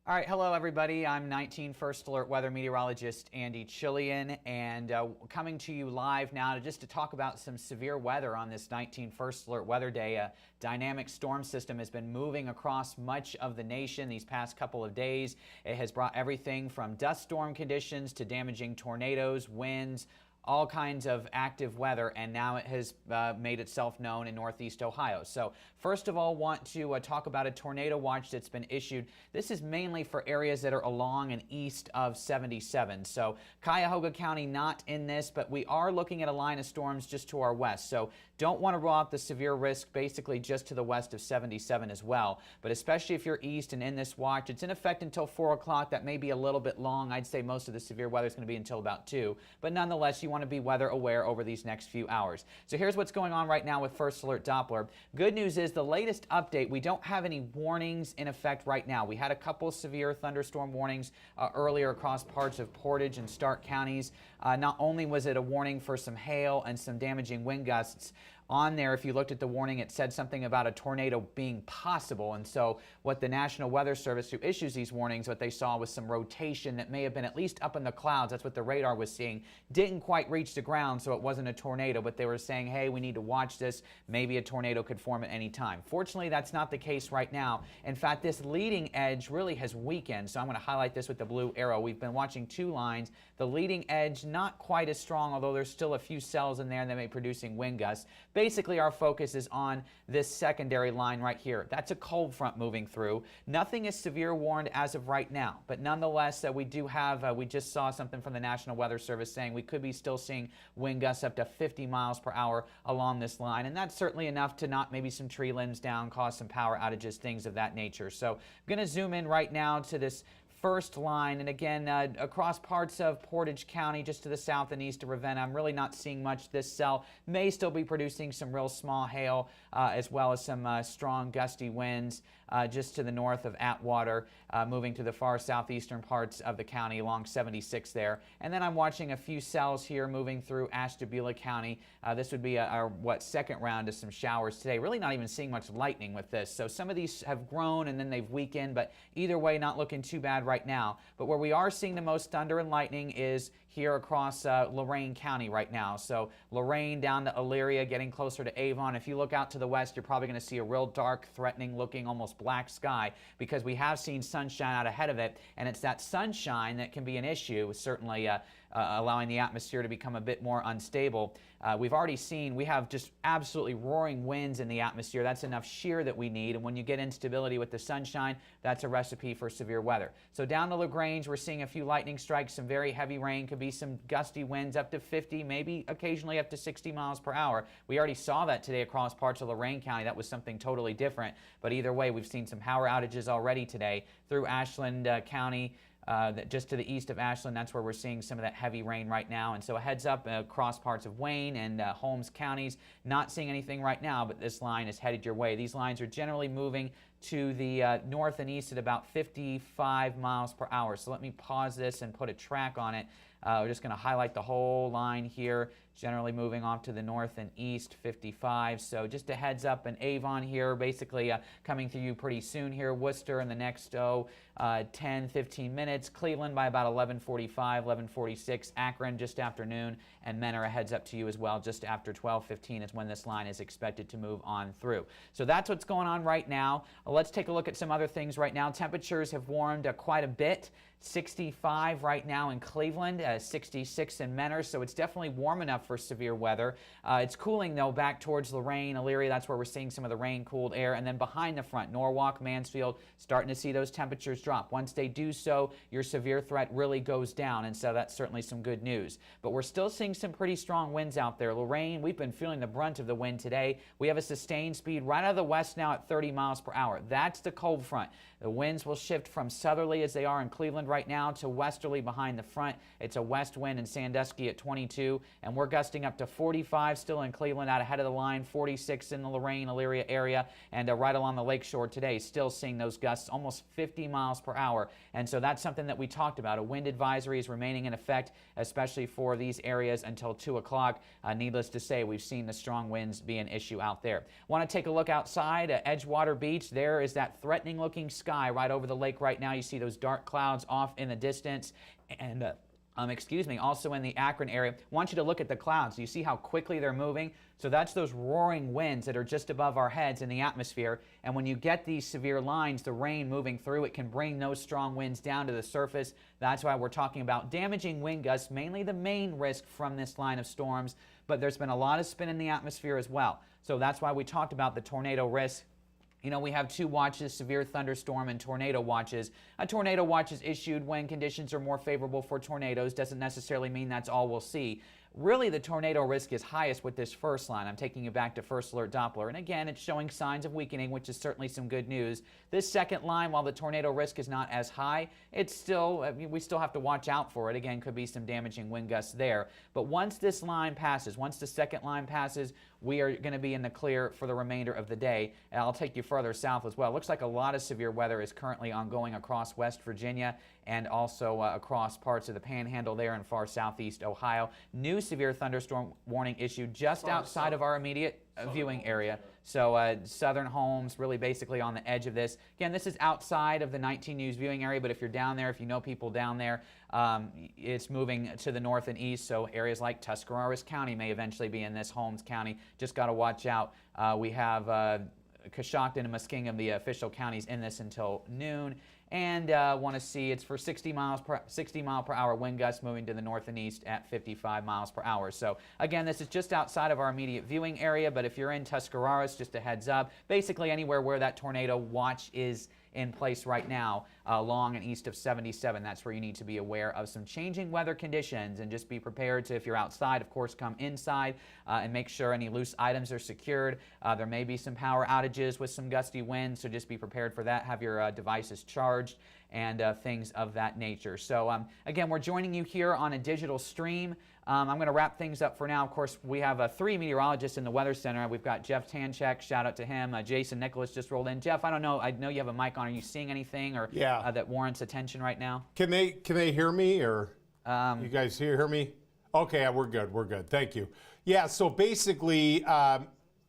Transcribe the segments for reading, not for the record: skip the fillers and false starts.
All right, hello everybody. I'm 19 First Alert weather meteorologist Andy Chillian, and coming to you live now just to talk about some severe weather on this 19 First Alert weather day. A dynamic storm system has been moving across much of the nation these past couple of days. It has brought everything from dust storm conditions to damaging tornadoes, winds, all kinds of active weather, and now it has made itself known in northeast Ohio. So first of all, want to talk about a tornado watch that's been issued. This is mainly for areas that are along and east of 77. So Cuyahoga County not in this, but we are looking at a line of storms just to our west. So don't want to rule out the severe risk basically just to the west of 77 as well. But especially if you're east and in this watch, it's in effect until 4 o'clock. That may be a little bit long. I'd say most of the severe weather is going to be until about 2. But nonetheless, you want to be weather aware over these next few hours. So here's what's going on right now with First Alert Doppler. Good news is the latest update, we don't have any warnings in effect right now. We had a couple severe thunderstorm warnings earlier across parts of Portage and Stark counties. Not only was it a warning for some hail and some damaging wind gusts, on there, if you looked at the warning, it said something about a tornado being possible. And so what the National Weather Service, who issues these warnings, what they saw was some rotation that may have been at least up in the clouds. That's what the radar was seeing. Didn't quite reach the ground, so it wasn't a tornado, but they were saying, hey, we need to watch this. Maybe a tornado could form at any time. Fortunately, that's not the case right now. In fact, this leading edge really has weakened. So I'm going to highlight this with the blue arrow. We've been watching two lines. The leading edge, not quite as strong, although there's still a few cells in there and they may be producing wind gusts. Basically, our focus is on this secondary line right here. That's a cold front moving through. Nothing is severe warned as of right now, but nonetheless, we do have, we just saw something from the National Weather Service saying we could be still seeing wind gusts up to 50 miles per hour along this line, and that's certainly enough to knock maybe some tree limbs down, cause some power outages, things of that nature. So I'm going to zoom in right now to this first line, and again across parts of Portage County just to the south and east of Ravenna. I'm really not seeing much. This cell may still be producing some real small hail as well as some strong gusty winds just to the north of Atwater, moving to the far southeastern parts of the county along 76 there. And then I'm watching a few cells here moving through Ashtabula County. This would be our second round of some showers today. Really not even seeing much lightning with this. So some of these have grown and then they've weakened, but either way not looking too bad right now. But where we are seeing the most thunder and lightning is here across Lorain County right now. So Lorain down to Elyria, getting closer to Avon. If you look out to the west, you're probably going to see a real dark, threatening looking, almost black sky, because we have seen sunshine out ahead of it, and it's that sunshine that can be an issue, certainly allowing the atmosphere to become a bit more unstable. We've already seen, we have just absolutely roaring winds in the atmosphere. That's enough shear that we need, and when you get instability with the sunshine, that's a recipe for severe weather. So down to LaGrange, we're seeing a few lightning strikes, some very heavy rain, could be some gusty winds up to 50, maybe occasionally up to 60 miles per hour. We already saw that today across parts of Lorain County. That was something totally different, but either way, we've seen some power outages already today through Ashland County. Just to the east of Ashland, that's where we're seeing some of that heavy rain right now. And so a heads up across parts of Wayne and Holmes counties. Not seeing anything right now, but this line is headed your way. These lines are generally moving to the north and east at about 55 miles per hour. So let me pause this and put a track on it. We're just going to highlight the whole line here, generally moving off to the north and east, 55. So just a heads up, and Avon here basically coming through you pretty soon here. Worcester in the next 10, 15 minutes. Cleveland by about 11:45, 11:46. Akron just after noon, and Mentor a heads up to you as well. Just after 12:15 is when this line is expected to move on through. So that's what's going on right now. Let's take a look at some other things right now. Temperatures have warmed quite a bit. 65 right now in Cleveland, 66 in Mentor, so it's definitely warm enough for severe weather. It's cooling though back towards Lorain, Elyria. That's where we're seeing some of the rain-cooled air, and then behind the front, Norwalk, Mansfield, starting to see those temperatures drop. Once they do so, your severe threat really goes down, and so that's certainly some good news. But we're still seeing some pretty strong winds out there. Lorain, we've been feeling the brunt of the wind today. We have a sustained speed right out of the west now at 30 miles per hour. That's the cold front. The winds will shift from southerly as they are in Cleveland right now to westerly behind the front. It's a west wind in Sandusky at 22, and we're gusting up to 45 still in Cleveland out ahead of the line, 46 in the Lorain, Elyria area, and right along the lakeshore today, still seeing those gusts almost 50 miles per hour. And so that's something that we talked about. A wind advisory is remaining in effect, especially for these areas until 2 o'clock. Needless to say, we've seen the strong winds be an issue out there. Want to take a look outside at Edgewater Beach. There there is that threatening looking sky right over the lake right now. You see those dark clouds off in the distance, and also in the Akron area. I want you to look at the clouds. You see how quickly they're moving? So that's those roaring winds that are just above our heads in the atmosphere. And when you get these severe lines, the rain moving through, it can bring those strong winds down to the surface. That's why we're talking about damaging wind gusts, mainly the main risk from this line of storms. But there's been a lot of spin in the atmosphere as well. So that's why we talked about the tornado risk. You know, we have 2 watches, severe thunderstorm and tornado watches. A tornado watch is issued when conditions are more favorable for tornadoes. Doesn't necessarily mean that's all we'll see. Really, the tornado risk is highest with this first line. I'm taking you back to First Alert Doppler. And again, it's showing signs of weakening, which is certainly some good news. This second line, while the tornado risk is not as high, it's still, we still have to watch out for it. Again, could be some damaging wind gusts there. But once this line passes, once the second line passes, we are going to be in the clear for the remainder of the day. And I'll take you further south as well. It looks like a lot of severe weather is currently ongoing across West Virginia and also across parts of the Panhandle there in far southeast Ohio. New severe thunderstorm warning issued just outside of our immediate viewing area. So Southern Homes, really basically on the edge of this. Again, this is outside of the 19 News viewing area, but if you're down there, if you know people down there, it's moving to the north and east, so areas like Tuscarawas County may eventually be in this Holmes County. Just got to watch out. We have Coshocton and Muskingum, the official counties, in this until noon. And want to see it's for 60 mile per hour wind gusts moving to the north and east at 55 miles per hour. So again, this is just outside of our immediate viewing area, but if you're in Tuscarawas, just a heads up, basically anywhere where that tornado watch is in place right now, along and east of 77. That's where you need to be aware of some changing weather conditions, and just be prepared to, if you're outside, of course, come inside and make sure any loose items are secured. There may be some power outages with some gusty winds, so just be prepared for that. Have your devices charged and things of that nature. So again, we're joining you here on a digital stream. I'm going to wrap things up for now. Of course, we have 3 meteorologists in the Weather Center. We've got Jeff Tanchek, shout out to him. Jason Nicholas just rolled in. Jeff, I don't know, I know you have a mic on. Are you seeing anything or that warrants attention right now? Can they hear me, or you guys hear me? Okay, we're good. Thank you. Yeah, so basically,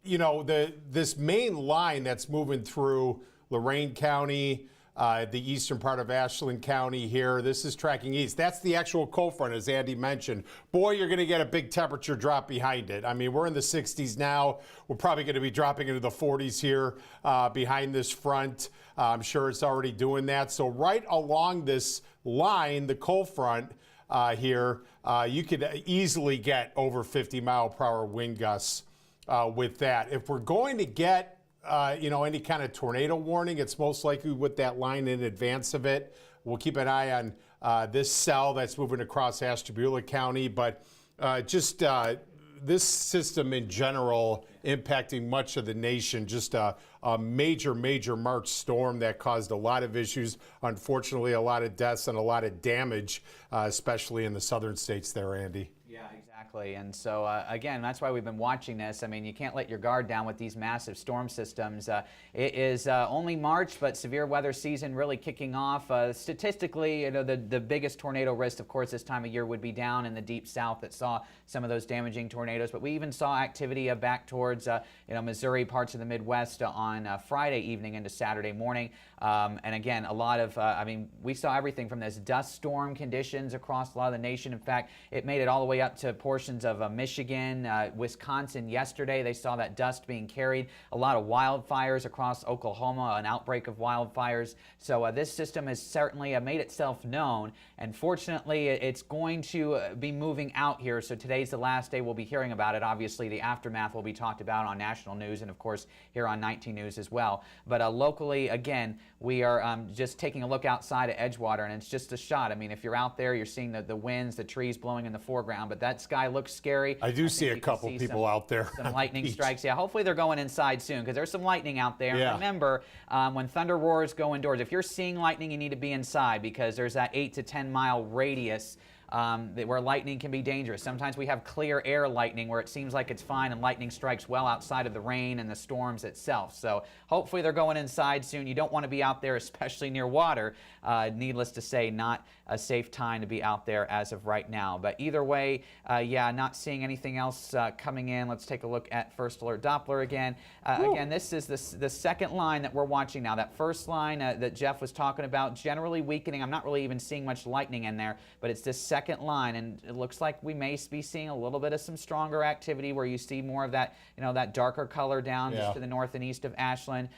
you know, this main line that's moving through Lorain County, the eastern part of Ashland County here. This is tracking east. That's the actual cold front, as Andy mentioned. Boy, you're going to get a big temperature drop behind it. I mean, we're in the 60s now. We're probably going to be dropping into the 40s here behind this front. I'm sure it's already doing that. So right along this line, the cold front here, you could easily get over 50 mile per hour wind gusts with that. If we're going to get you know, any kind of tornado warning, it's most likely with that line in advance of it. We'll keep an eye on this cell that's moving across Ashtabula County, but just this system in general impacting much of the nation. Just a major March storm that caused a lot of issues, unfortunately a lot of deaths and a lot of damage, especially in the southern states there, Andy. Yeah, exactly. And so, again, that's why we've been watching this. I mean, you can't let your guard down with these massive storm systems. It is only March, but severe weather season really kicking off. Statistically, you know, the biggest tornado risk, of course, this time of year would be down in the deep south that saw some of those damaging tornadoes. But we even saw activity back towards, you know, Missouri, parts of the Midwest on Friday evening into Saturday morning. And again, a lot of, I mean, we saw everything from this dust storm conditions across a lot of the nation. In fact, it made it all the way up to portions of Michigan, Wisconsin yesterday. They saw that dust being carried. A lot of wildfires across Oklahoma, an outbreak of wildfires. So this system has certainly made itself known. And fortunately, it's going to be moving out here. So today's the last day we'll be hearing about it. Obviously, the aftermath will be talked about on national news and, of course, here on 19 News as well. But locally, again, we are just taking a look outside of Edgewater, and it's just a shot. I mean, if you're out there, you're seeing the winds, the trees blowing in the foreground, but that sky looks scary. I do see a couple people out there. Some lightning strikes. Yeah, hopefully they're going inside soon, because there's some lightning out there. Yeah. And remember, when thunder roars, go indoors. If you're seeing lightning, you need to be inside, because there's that 8 to 10 mile radius where lightning can be dangerous. Sometimes we have clear air lightning where it seems like it's fine and lightning strikes well outside of the rain and the storms itself. So hopefully they're going inside soon. You don't want to be out there, especially near water. Needless to say, not a safe time to be out there as of right now. But either way, yeah, not seeing anything else coming in. Let's take a look at First Alert Doppler again. Again, this is the second line that we're watching now. That first line that Jeff was talking about, generally weakening. I'm not really even seeing much lightning in there, but it's this second line, and it looks like we may be seeing a little bit of some stronger activity where you see more of that, that darker color down just to the north and east of Ashland.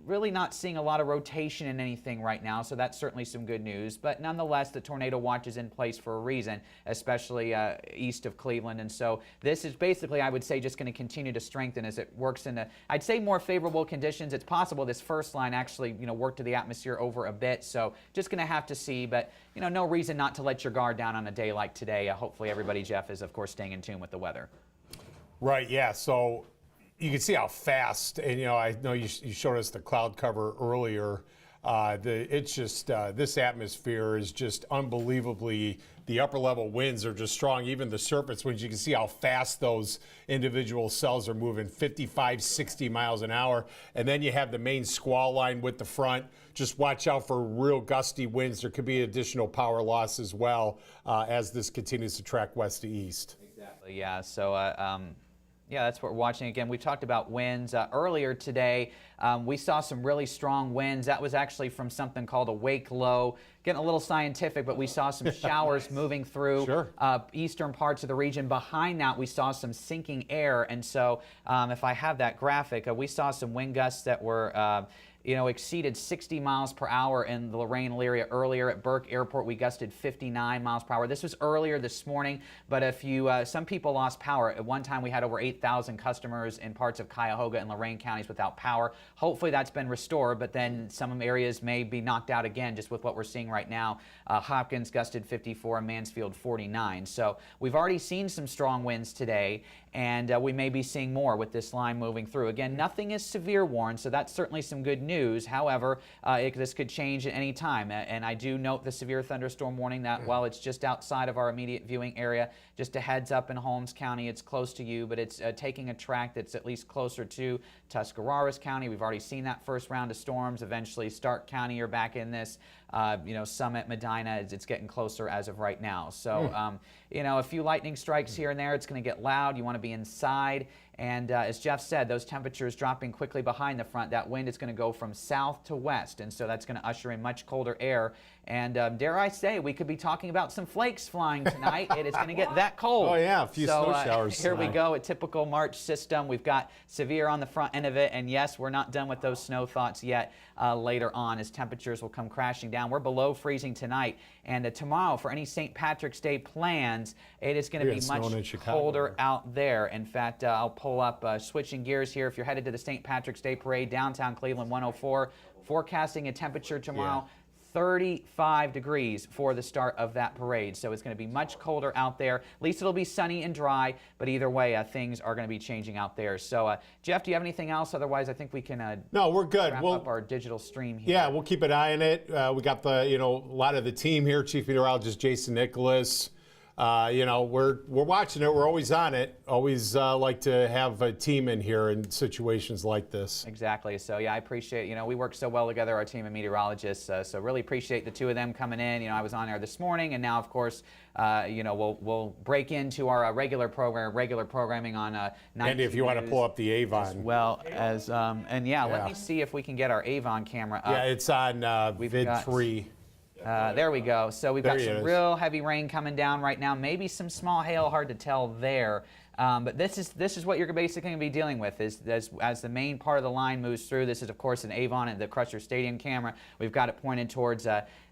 Really not seeing a lot of rotation in anything right now, so that's certainly some good news. But nonetheless, the tornado watch is in place for a reason, especially east of Cleveland. And so this is basically, I would say, just going to continue to strengthen as it works into, I'd say, more favorable conditions. It's possible this first line actually, worked to the atmosphere over a bit. So just going to have to see. But, no reason not to let your guard down on a day like today. Hopefully everybody, Jeff, is, of course, staying in tune with the weather. Right, yeah. So you can see how fast, and I know you showed us the cloud cover earlier. It's just this atmosphere is just unbelievably. The upper level winds are just strong. Even the surface winds, you can see how fast those individual cells are moving, 55, 60 miles an hour. And then you have the main squall line with the front. Just watch out for real gusty winds. There could be additional power loss as well as this continues to track west to east. Exactly. Yeah. So. Yeah, that's what we're watching. Again, we talked about winds earlier today. We saw some really strong winds. That was actually from something called a wake low. Getting a little scientific, but we saw some showers moving through eastern parts of the region. Behind that, we saw some sinking air. And so if I have that graphic, we saw some wind gusts that were exceeded 60 miles per hour in the Lorain area earlier. At Burke Airport, we gusted 59 miles per hour. This was earlier this morning, but if some people lost power. At one time, we had over 8,000 customers in parts of Cuyahoga and Lorain counties without power. Hopefully, that's been restored, but then some areas may be knocked out again, just with what we're seeing right now. Hopkins gusted 54 and Mansfield 49. So we've already seen some strong winds today, and we may be seeing more with this line moving through. Again, nothing is severe warned, so that's certainly some good news. However, this could change at any time. And I do note the severe thunderstorm warning that while it's just outside of our immediate viewing area, just a heads up in Holmes County, it's close to you, but it's taking a track that's at least closer to Tuscarawas County. We've already seen that first round of storms. Eventually, Stark County are back in this. Summit, Medina, it's getting closer as of right now. So, a few lightning strikes here and there. It's going to get loud. You want to be inside. And as Jeff said, those temperatures dropping quickly behind the front. That wind is going to go from south to west, and so that's going to usher in much colder air. And dare I say, we could be talking about some flakes flying tonight. It is going to get that cold. Oh, yeah, a few snow showers. Here we go, a typical March system. We've got severe on the front end of it, and yes, we're not done with those snow thoughts yet later on as temperatures will come crashing down. We're below freezing tonight, and tomorrow for any St. Patrick's Day plans, it is going to be much colder out there. In fact, I'll pull up, switching gears here. If you're headed to the St. Patrick's Day Parade, downtown Cleveland 104, forecasting a temperature tomorrow 35 degrees for the start of that parade. So it's going to be much colder out there. At least it'll be sunny and dry, but either way, things are going to be changing out there. So, Jeff, do you have anything else? Otherwise, I think we can no, we're good. Wrap up our digital stream here. Yeah, we'll keep an eye on it. We got a lot of the team here, Chief Meteorologist Jason Nicholas. We're watching it. We're always on it. Always like to have a team in here in situations like this. Exactly. So, yeah, I appreciate, we work so well together, our team of meteorologists. So really appreciate the two of them coming in. I was on there this morning, and now, of course, we'll break into our regular programming on Andy, if you want to pull up the Avon. As well as, let me see if we can get our Avon camera up. Yeah, it's on vid 3. There we go. So we've got some real heavy rain coming down right now. Maybe some small hail, hard to tell there. But this is what you're basically going to be dealing with as the main part of the line moves through. This is, of course, an Avon and the Crusher Stadium camera. We've got it pointed towards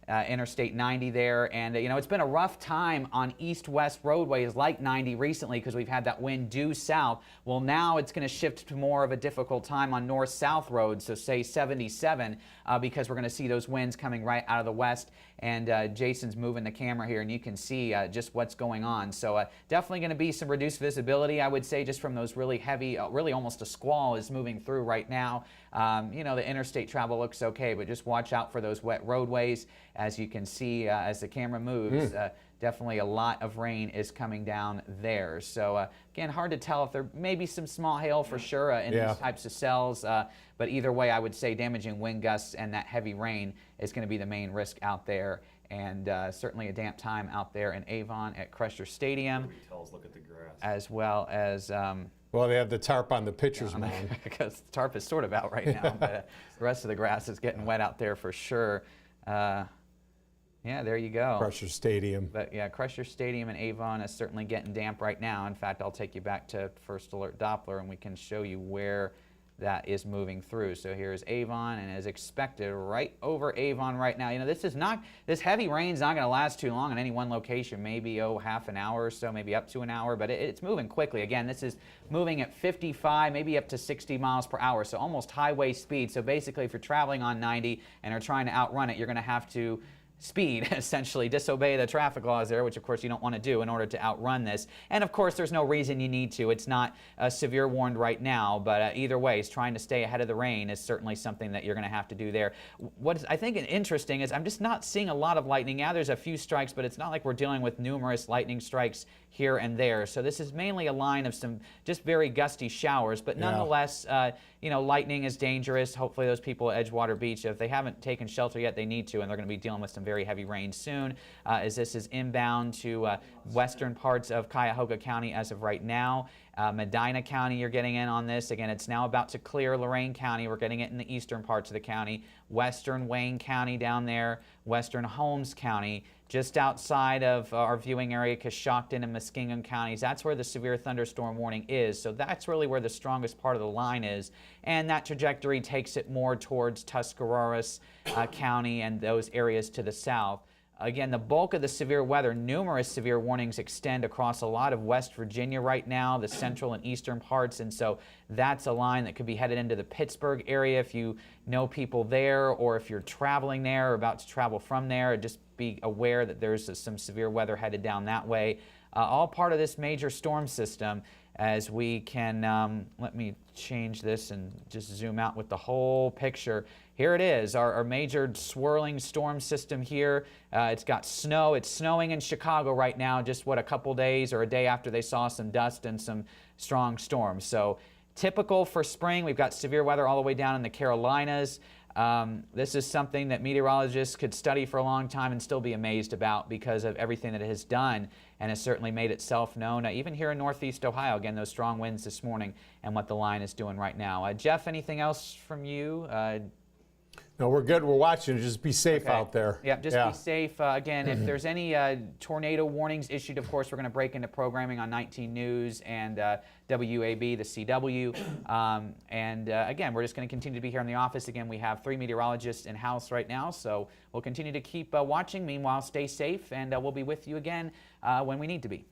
Interstate 90 there, and it's been a rough time on east-west roadways like 90 recently because we've had that wind due south. Well, now it's going to shift to more of a difficult time on north-south roads, so say 77, because we're going to see those winds coming right out of the west. And Jason's moving the camera here, and you can see just what's going on. So definitely going to be some reduced visibility, I would say, just from those really heavy, really almost a squall is moving through right now. The interstate travel looks okay, but just watch out for those wet roadways. As you can see, as the camera moves, definitely a lot of rain is coming down there. So again, hard to tell if there may be some small hail for sure in these types of cells. But either way, I would say damaging wind gusts and that heavy rain is going to be the main risk out there. And certainly a damp time out there in Avon at Crusher Stadium. Look at the grass. As well as well, they have the tarp on the pitcher's mound. because the tarp is sort of out right now, but the rest of the grass is getting wet out there for sure. Yeah, there you go. Crusher Stadium. But yeah, Crusher Stadium in Avon is certainly getting damp right now. In fact, I'll take you back to First Alert Doppler and we can show you where that is moving through. So here's Avon, and as expected, right over Avon right now. You know, this heavy rain's not going to last too long in any one location, maybe half an hour or so, maybe up to an hour, but it's moving quickly. Again, this is moving at 55, maybe up to 60 miles per hour, so almost highway speed. So basically, if you're traveling on 90 and are trying to outrun it, you're going to have to speed, essentially, disobey the traffic laws there, which of course you don't want to do in order to outrun this. And of course there's no reason you need to. It's not severe warned right now, but either way, trying to stay ahead of the rain is certainly something that you're going to have to do there. What I think is interesting is I'm just not seeing a lot of lightning. Yeah, there's a few strikes, but it's not like we're dealing with numerous lightning strikes here and there. So this is mainly a line of some just very gusty showers, but nonetheless, you know, lightning is dangerous. Hopefully those people at Edgewater Beach, if they haven't taken shelter yet, they need to, and they're going to be dealing with some very heavy rain soon, as this is inbound to western parts of Cuyahoga County as of right now. Medina County, you're getting in on this. Again, it's now about to clear Lorain County. We're getting it in the eastern parts of the county. Western Wayne County down there, western Holmes County, just outside of our viewing area, Coshocton and Muskingum counties. That's where the severe thunderstorm warning is. So that's really where the strongest part of the line is. And that trajectory takes it more towards Tuscarawas County and those areas to the south. Again, the bulk of the severe weather, numerous severe warnings extend across a lot of West Virginia right now, the central and eastern parts, and so that's a line that could be headed into the Pittsburgh area if you know people there, or if you're traveling there or about to travel from there, just be aware that there's some severe weather headed down that way. All part of this major storm system. As we can, let me change this and just zoom out with the whole picture. Here it is, our major swirling storm system here. It's got snow. It's snowing in Chicago right now, just what, a couple days or a day after they saw some dust and some strong storms. So typical for spring. We've got severe weather all the way down in the Carolinas. This is something that meteorologists could study for a long time and still be amazed about because of everything that it has done and has certainly made itself known, even here in Northeast Ohio. Again, those strong winds this morning and what the line is doing right now. Jeff, anything else from you? No, we're good. We're watching. Just be safe out there. Yeah, just be safe. Again, if there's any tornado warnings issued, of course, we're going to break into programming on 19 News and WAB, the CW. Again, we're just going to continue to be here in the office. Again, we have 3 meteorologists in-house right now, so we'll continue to keep watching. Meanwhile, stay safe, and we'll be with you again when we need to be.